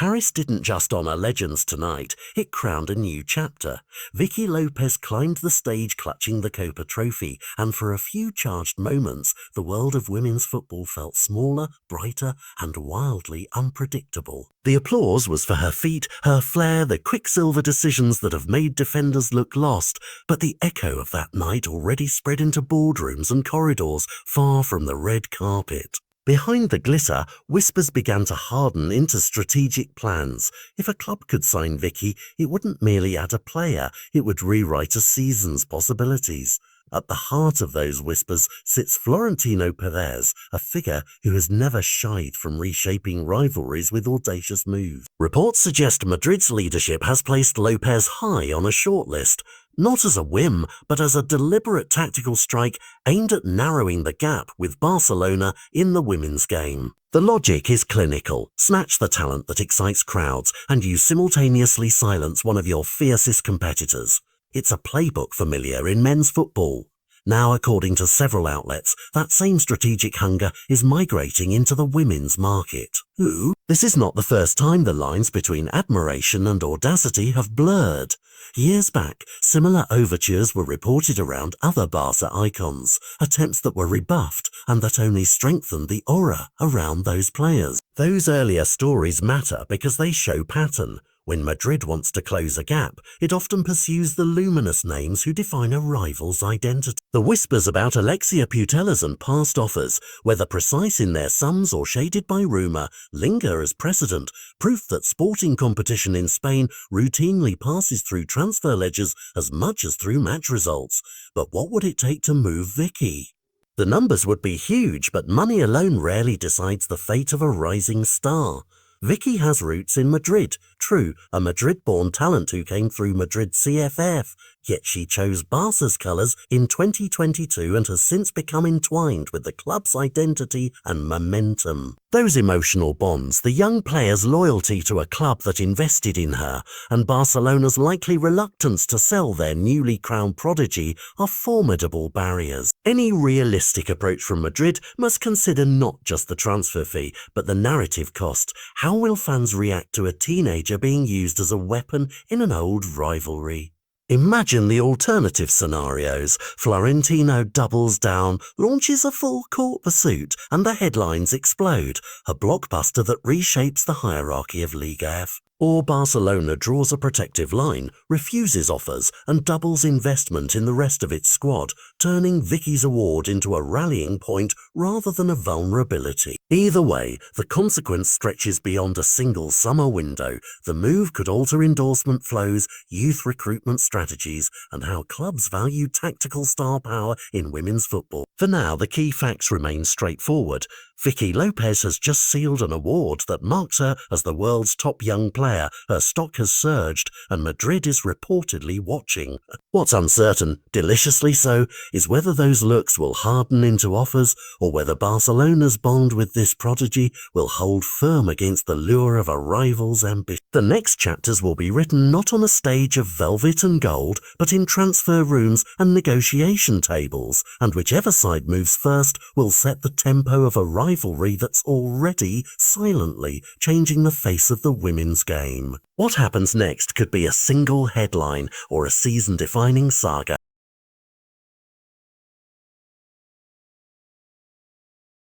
Paris didn't just honour legends tonight, it crowned a new chapter. Vicky Lopez climbed the stage clutching the Copa Trophy, and for a few charged moments, the world of women's football felt smaller, brighter, and wildly unpredictable. The applause was for her feet, her flair, the quicksilver decisions that have made defenders look lost, but the echo of that night already spread into boardrooms and corridors far from the red carpet. Behind the glitter, whispers began to harden into strategic plans. If a club could sign Vicky, it wouldn't merely add a player, it would rewrite a season's possibilities. At the heart of those whispers sits Florentino Perez, a figure who has never shied from reshaping rivalries with audacious moves. Reports suggest Madrid's leadership has placed Lopez high on a shortlist, not as a whim, but as a deliberate tactical strike aimed at narrowing the gap with Barcelona in the women's game. The logic is clinical. Snatch the talent that excites crowds, and you simultaneously silence one of your fiercest competitors. It's a playbook familiar in men's football. Now, according to several outlets, that same strategic hunger is migrating into the women's market. Ooh, this is not the first time the lines between admiration and audacity have blurred. Years back, similar overtures were reported around other Barça icons, attempts that were rebuffed and that only strengthened the aura around those players. Those earlier stories matter because they show pattern. When Madrid wants to close a gap, it often pursues the luminous names who define a rival's identity. The whispers about Alexia Putellas and past offers, whether precise in their sums or shaded by rumour, linger as precedent, proof that sporting competition in Spain routinely passes through transfer ledgers as much as through match results. But what would it take to move Vicky? The numbers would be huge, but money alone rarely decides the fate of a rising star. Vicky has roots in Madrid, true, a Madrid-born talent who came through Madrid CFF, yet she chose Barca's colours in 2022 and has since become entwined with the club's identity and momentum. Those emotional bonds, the young player's loyalty to a club that invested in her, and Barcelona's likely reluctance to sell their newly crowned prodigy are formidable barriers. Any realistic approach from Madrid must consider not just the transfer fee, but the narrative cost. How will fans react to a teenager being used as a weapon in an old rivalry? Imagine the alternative scenarios. Florentino doubles down, launches a full-court pursuit, and the headlines explode. A blockbuster that reshapes the hierarchy of Liga F. Or Barcelona draws a protective line, refuses offers, and doubles investment in the rest of its squad, turning Vicky's award into a rallying point rather than a vulnerability. Either way, the consequence stretches beyond a single summer window. The move could alter endorsement flows, youth recruitment strategies, and how clubs value tactical star power in women's football. For now, the key facts remain straightforward. Vicky Lopez has just sealed an award that marks her as the world's top young player. Her stock has surged, and Madrid is reportedly watching. What's uncertain, deliciously so, is whether those looks will harden into offers, or whether Barcelona's bond with this prodigy will hold firm against the lure of a rival's ambition. The next chapters will be written not on a stage of velvet and gold, but in transfer rooms and negotiation tables, and whichever side moves first will set the tempo of a rivalry that's already silently changing the face of the women's game. What happens next could be a single headline or a season-defining saga.